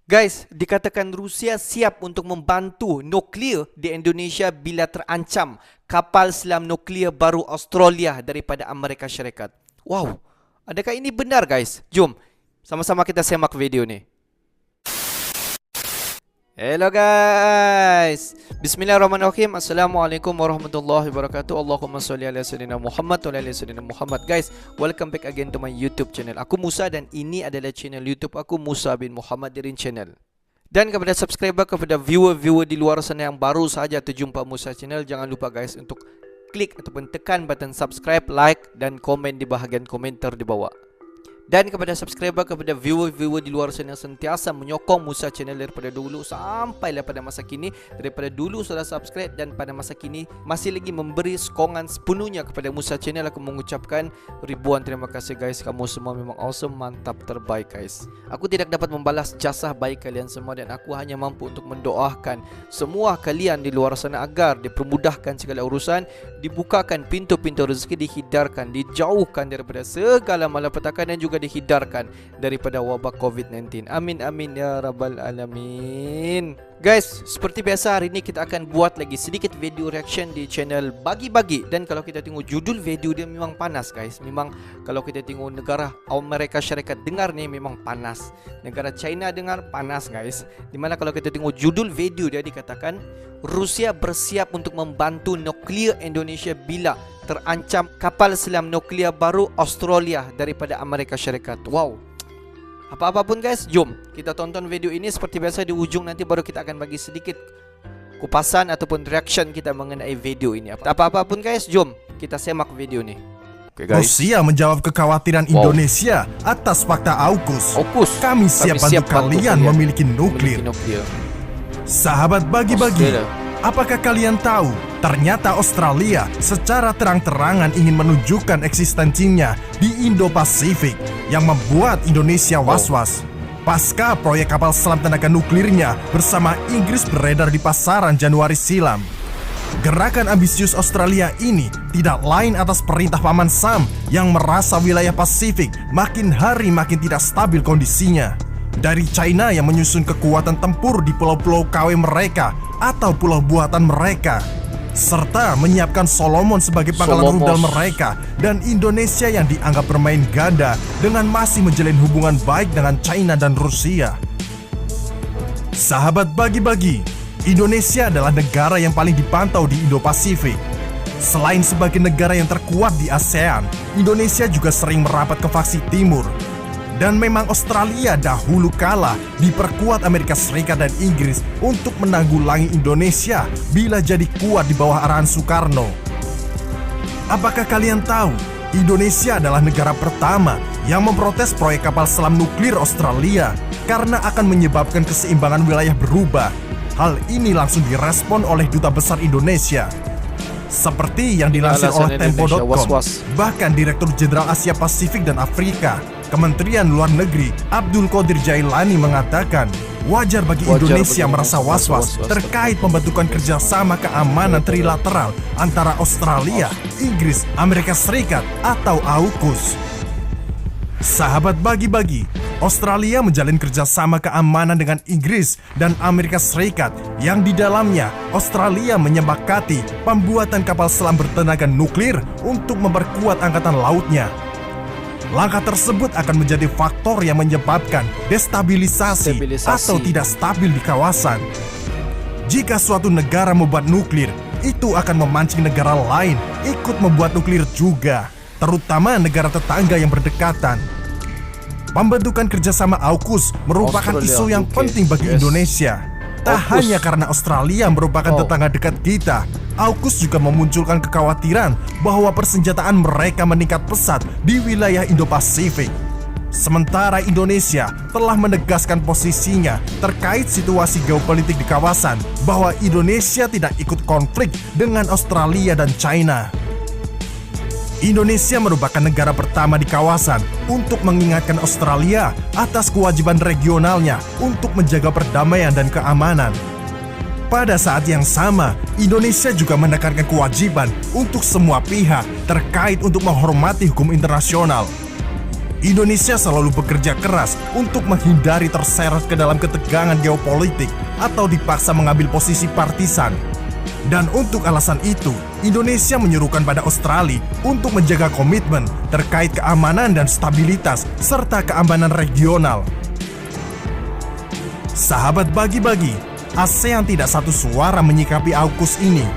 Guys, dikatakan Rusia siap untuk membantu nuklear di Indonesia bila terancam kapal selam nuklear baru Australia daripada Amerika Syarikat. Wow, adakah ini benar guys? Jom, sama-sama kita semak video ni. Hello guys, Bismillahirrahmanirrahim. Assalamualaikum warahmatullahi wabarakatuh. Allahumma salli ala sayyidina Muhammad wa ala ali sayyidina Muhammad. Guys, welcome back again to my YouTube channel. Aku Musa dan ini adalah channel YouTube aku, Musa bin Muhammad Dirin Channel. Dan kepada subscriber, kepada viewer-viewer di luar sana yang baru saja terjumpa Musa Channel, jangan lupa guys untuk klik ataupun tekan button subscribe, like dan komen di bahagian komentar di bawah. Dan kepada subscriber, kepada viewer-viewer di luar sana yang sentiasa menyokong Musa Channel daripada dulu sampailah pada masa kini, daripada dulu sudah subscribe dan pada masa kini masih lagi memberi sokongan sepenuhnya kepada Musa Channel, aku mengucapkan ribuan terima kasih guys. Kamu semua memang awesome, mantap, terbaik guys. Aku tidak dapat membalas jasa baik kalian semua dan aku hanya mampu untuk mendoakan semua kalian di luar sana agar dipermudahkan segala urusan, dibukakan pintu-pintu rezeki, dihindarkan, dijauhkan daripada segala malapetaka dan juga dihindarkan daripada wabak COVID-19. Amin amin ya rabbal alamin. Guys, seperti biasa hari ini kita akan buat lagi sedikit video reaction di channel Bagi-Bagi. Dan kalau kita tengok judul video dia memang panas guys. Memang kalau kita tengok negara Amerika Syarikat dengar ni memang panas, negara China dengar panas guys. Dimana kalau kita tengok judul video dia dikatakan Rusia bersiap untuk membantu nuklear Indonesia bila terancam kapal selam nuklear baru Australia daripada Amerika Syarikat. Wow. Apa-apa pun guys, jom kita tonton video ini. Seperti biasa di ujung nanti baru kita akan bagi sedikit kupasan ataupun reaction kita mengenai video ini. Apa-apa pun guys, jom kita semak video ini. Okay, guys. Rusia menjawab kekhawatiran Indonesia atas fakta AUKUS. Kami siap bantu kalian memiliki nuklir. Sahabat Bagi-Bagi, apakah kalian tahu ternyata Australia secara terang-terangan ingin menunjukkan eksistensinya di Indo-Pasifik yang membuat Indonesia was-was pasca proyek kapal selam tenaga nuklirnya bersama Inggris beredar di pasaran Januari silam. Gerakan ambisius Australia ini tidak lain atas perintah Paman Sam yang merasa wilayah Pasifik makin hari makin tidak stabil kondisinya. Dari China yang menyusun kekuatan tempur di pulau-pulau KW mereka atau pulau buatan mereka, serta menyiapkan Solomon sebagai pangkalan rudal mereka, dan Indonesia yang dianggap bermain ganda dengan masih menjalin hubungan baik dengan China dan Rusia. Sahabat Bagi-Bagi, Indonesia adalah negara yang paling dipantau di Indo-Pasifik. Selain sebagai negara yang terkuat di ASEAN, Indonesia juga sering merapat ke faksi timur. Dan memang Australia dahulu kala diperkuat Amerika Serikat dan Inggris untuk menanggulangi Indonesia bila jadi kuat di bawah arahan Soekarno. Apakah kalian tahu Indonesia adalah negara pertama yang memprotes proyek kapal selam nuklir Australia karena akan menyebabkan keseimbangan wilayah berubah? Hal ini langsung direspon oleh Duta Besar Indonesia. Seperti yang dilansir oleh Tempo.com, bahkan Direktur Jenderal Asia Pasifik dan Afrika Kementerian Luar Negeri Abdul Qadir Jailani mengatakan wajar bagi Indonesia merasa was-was terkait pembentukan kerjasama keamanan trilateral antara Australia, Inggris, Amerika Serikat atau AUKUS. Sahabat Bagi-Bagi, Australia menjalin kerjasama keamanan dengan Inggris dan Amerika Serikat yang di dalamnya Australia menyepakati pembuatan kapal selam bertenaga nuklir untuk memperkuat angkatan lautnya. Langkah tersebut akan menjadi faktor yang menyebabkan destabilisasi atau tidak stabil di kawasan. Jika suatu negara membuat nuklir, itu akan memancing negara lain ikut membuat nuklir juga, terutama negara tetangga yang berdekatan. Pembentukan kerjasama AUKUS merupakan isu yang penting bagi Indonesia. Tak hanya karena Australia merupakan tetangga dekat kita, AUKUS juga memunculkan kekhawatiran bahwa persenjataan mereka meningkat pesat di wilayah Indo-Pasifik. Sementara Indonesia telah menegaskan posisinya terkait situasi geopolitik di kawasan bahwa Indonesia tidak ikut konflik dengan Australia dan China. Indonesia merupakan negara pertama di kawasan untuk mengingatkan Australia atas kewajiban regionalnya untuk menjaga perdamaian dan keamanan. Pada saat yang sama, Indonesia juga menekankan kewajiban untuk semua pihak terkait untuk menghormati hukum internasional. Indonesia selalu bekerja keras untuk menghindari terseret ke dalam ketegangan geopolitik atau dipaksa mengambil posisi partisan. Dan untuk alasan itu, Indonesia menyerukan pada Australia untuk menjaga komitmen terkait keamanan dan stabilitas serta keamanan regional. Sahabat bagi-bagi, ASEAN tidak satu suara menyikapi AUKUS ini.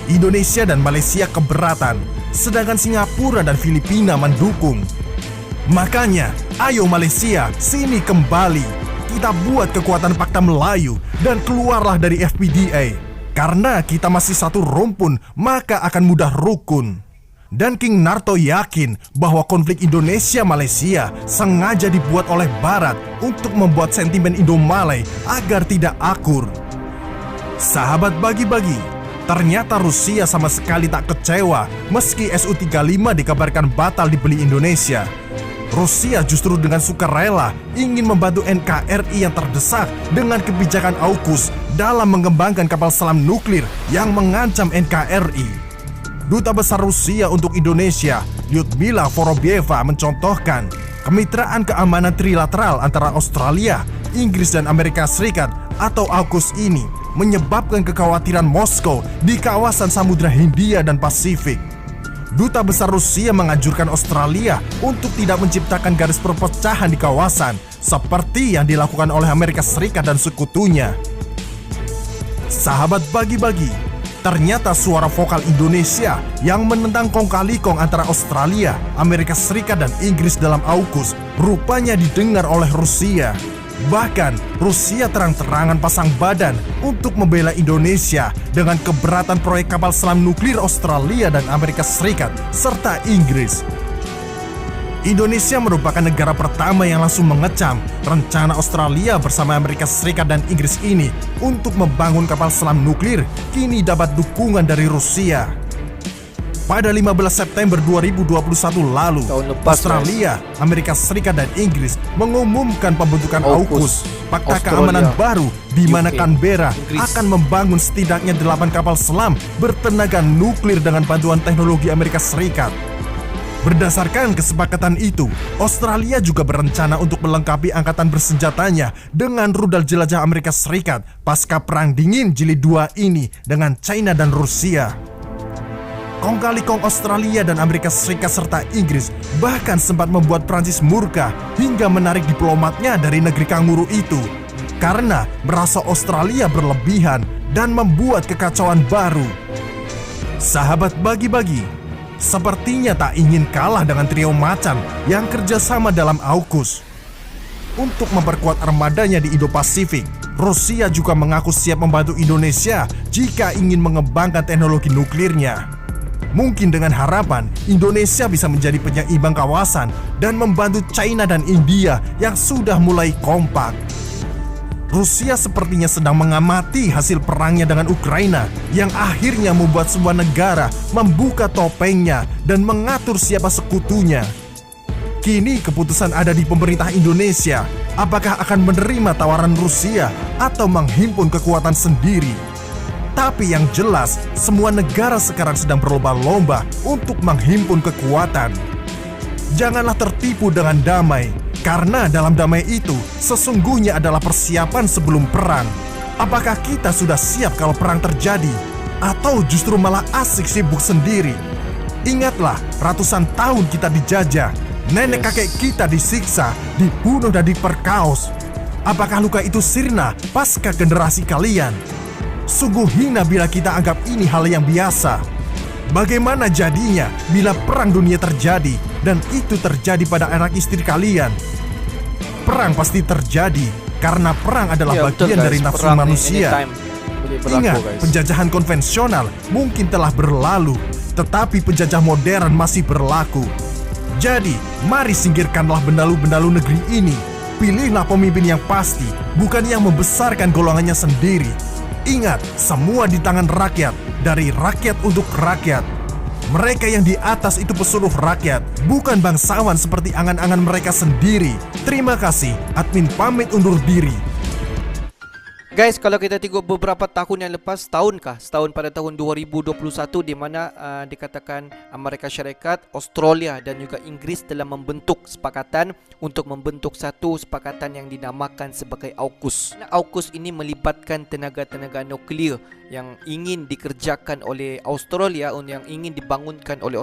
Indonesia dan Malaysia keberatan, sedangkan Singapura dan Filipina mendukung. Makanya, ayo Malaysia, sini kembali. Kita buat kekuatan Pakta Melayu dan keluarlah dari FPDA. Karena kita masih satu rumpun, maka akan mudah rukun. Dan King Narto yakin bahwa konflik Indonesia-Malaysia sengaja dibuat oleh Barat untuk membuat sentimen Indo-Malay agar tidak akur. Sahabat bagi-bagi, ternyata Rusia sama sekali tak kecewa meski Su-35 dikabarkan batal dibeli Indonesia. Rusia justru dengan sukarela ingin membantu NKRI yang terdesak dengan kebijakan AUKUS dalam mengembangkan kapal selam nuklir yang mengancam NKRI. Duta Besar Rusia untuk Indonesia, Lyudmila Vorobyeva, mencontohkan kemitraan keamanan trilateral antara Australia, Inggris, dan Amerika Serikat atau AUKUS ini menyebabkan kekhawatiran Moskow di kawasan Samudra Hindia dan Pasifik. Duta Besar Rusia menganjurkan Australia untuk tidak menciptakan garis perpecahan di kawasan seperti yang dilakukan oleh Amerika Serikat dan sekutunya. Sahabat bagi-bagi, ternyata suara vokal Indonesia yang menentang kong kali kong antara Australia, Amerika Serikat, dan Inggris dalam AUKUS rupanya didengar oleh Rusia. Bahkan, Rusia terang-terangan pasang badan untuk membela Indonesia dengan keberatan proyek kapal selam nuklir Australia dan Amerika Serikat, serta Inggris. Indonesia merupakan negara pertama yang langsung mengecam rencana Australia bersama Amerika Serikat dan Inggris ini untuk membangun kapal selam nuklir kini dapat dukungan dari Rusia. Pada 15 September 2021 lalu, Australia, Amerika Serikat, dan Inggris mengumumkan pembentukan AUKUS, Pakta Keamanan baru di mana Canberra akan membangun setidaknya 8 kapal selam bertenaga nuklir dengan bantuan teknologi Amerika Serikat. Berdasarkan kesepakatan itu, Australia juga berencana untuk melengkapi angkatan bersenjatanya dengan rudal jelajah Amerika Serikat pasca Perang Dingin Jilid 2 ini dengan China dan Rusia. Kong kali kong Australia dan Amerika Serikat serta Inggris bahkan sempat membuat Prancis murka hingga menarik diplomatnya dari negeri kanguru itu karena merasa Australia berlebihan dan membuat kekacauan baru. Sahabat bagi-bagi, sepertinya tak ingin kalah dengan trio macan yang kerjasama dalam AUKUS. Untuk memperkuat armadanya di Indo-Pasifik, Rusia juga mengaku siap membantu Indonesia jika ingin mengembangkan teknologi nuklirnya. Mungkin dengan harapan Indonesia bisa menjadi penyeimbang kawasan dan membantu China dan India yang sudah mulai kompak. Rusia sepertinya sedang mengamati hasil perangnya dengan Ukraina yang akhirnya membuat sebuah negara membuka topengnya dan mengatur siapa sekutunya. Kini keputusan ada di pemerintah Indonesia, apakah akan menerima tawaran Rusia atau menghimpun kekuatan sendiri. Tapi yang jelas, semua negara sekarang sedang berlomba-lomba untuk menghimpun kekuatan. Janganlah tertipu dengan damai, karena dalam damai itu sesungguhnya adalah persiapan sebelum perang. Apakah kita sudah siap kalau perang terjadi? Atau justru malah asik sibuk sendiri? Ingatlah, ratusan tahun kita dijajah, nenek kakek kita disiksa, dibunuh dan diperkaos. Apakah luka itu sirna pasca generasi kalian? Sungguh hina bila kita anggap ini hal yang biasa. Bagaimana jadinya bila perang dunia terjadi dan itu terjadi pada anak istri kalian? Perang pasti terjadi karena perang adalah bagian dari nafsu manusia. Ingat, penjajahan konvensional mungkin telah berlalu, tetapi penjajah modern masih berlaku. Jadi, mari singkirkanlah benalu-benalu negeri ini. Pilihlah pemimpin yang pasti, bukan yang membesarkan golongannya sendiri. Ingat, semua di tangan rakyat, dari rakyat untuk rakyat. Mereka yang di atas itu pesuruh rakyat, bukan bangsawan seperti angan-angan mereka sendiri. Terima kasih, admin pamit undur diri. Guys, kalau kita tengok beberapa tahun yang lepas, setahun pada tahun 2021 di mana dikatakan Amerika Syarikat, Australia dan juga Inggeris telah membentuk sepakatan untuk membentuk satu sepakatan yang dinamakan sebagai AUKUS. AUKUS ini melibatkan tenaga-tenaga nuklear yang ingin dikerjakan oleh Australia, yang ingin dibangunkan oleh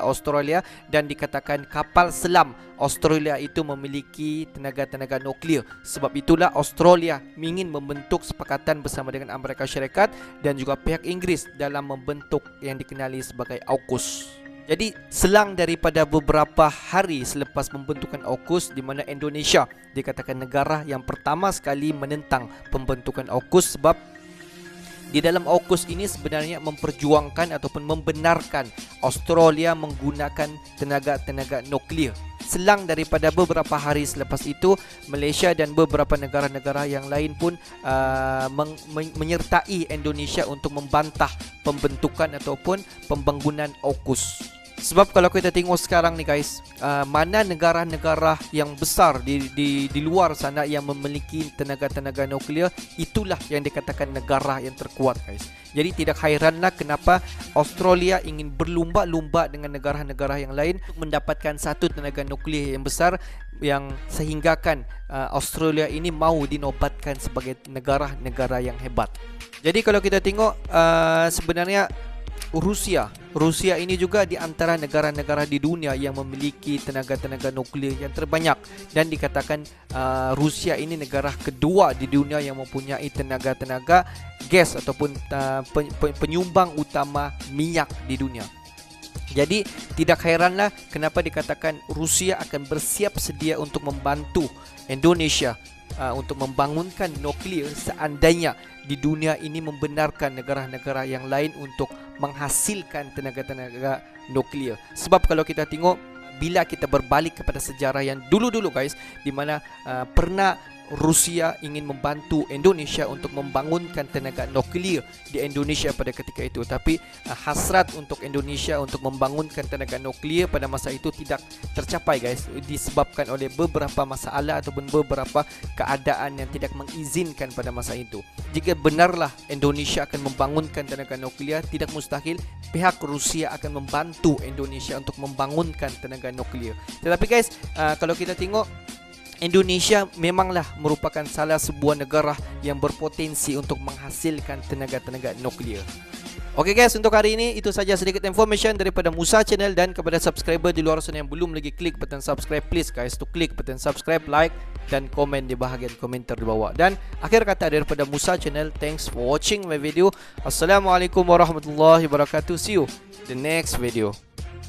Australia, dan dikatakan kapal selam Australia itu memiliki tenaga-tenaga nuklear. Sebab itulah Australia ingin membentuk sepakatan bersama dengan Amerika Syarikat dan juga pihak Inggeris dalam membentuk yang dikenali sebagai AUKUS. Jadi selang daripada beberapa hari selepas pembentukan AUKUS, di mana Indonesia dikatakan negara yang pertama sekali menentang pembentukan AUKUS, sebab di dalam AUKUS ini sebenarnya memperjuangkan ataupun membenarkan Australia menggunakan tenaga-tenaga nuklear. Selang daripada beberapa hari selepas itu, Malaysia dan beberapa negara-negara yang lain pun menyertai Indonesia untuk membantah pembentukan ataupun pembangunan AUKUS. Sebab kalau kita tengok sekarang ni guys, mana negara-negara yang besar di luar sana yang memiliki tenaga-tenaga nuklear, itulah yang dikatakan negara yang terkuat guys. Jadi tidak hairanlah kenapa Australia ingin berlumba-lumba dengan negara-negara yang lain mendapatkan satu tenaga nuklear yang besar, yang sehinggakan Australia ini mau dinobatkan sebagai negara-negara yang hebat. Jadi kalau kita tengok sebenarnya Rusia ini juga di antara negara-negara di dunia yang memiliki tenaga-tenaga nuklear yang terbanyak, dan dikatakan Rusia ini negara kedua di dunia yang mempunyai tenaga-tenaga gas ataupun penyumbang utama minyak di dunia. Jadi tidak heranlah kenapa dikatakan Rusia akan bersiap sedia untuk membantu Indonesia untuk membangunkan nuklear seandainya di dunia ini membenarkan negara-negara yang lain untuk menghasilkan tenaga-tenaga nuklear. Sebab kalau kita tengok, bila kita berbalik kepada sejarah yang dulu-dulu guys, di mana pernah Rusia ingin membantu Indonesia untuk membangunkan tenaga nuklear di Indonesia pada ketika itu, tapi hasrat untuk Indonesia untuk membangunkan tenaga nuklear pada masa itu tidak tercapai guys, disebabkan oleh beberapa masalah ataupun beberapa keadaan yang tidak mengizinkan pada masa itu. Jika benarlah Indonesia akan membangunkan tenaga nuklear, tidak mustahil pihak Rusia akan membantu Indonesia untuk membangunkan tenaga nuklear. Tetapi guys, kalau kita tengok, Indonesia memanglah merupakan salah sebuah negara yang berpotensi untuk menghasilkan tenaga-tenaga nuklear. Oke guys, untuk hari ini itu saja sedikit information daripada Musa Channel, dan kepada subscriber di luar sana yang belum lagi klik button subscribe, please guys to klik button subscribe, like dan komen di bahagian komentar di bawah. Dan akhir kata daripada Musa Channel, thanks for watching my video. Assalamualaikum warahmatullahi wabarakatuh. See you the next video.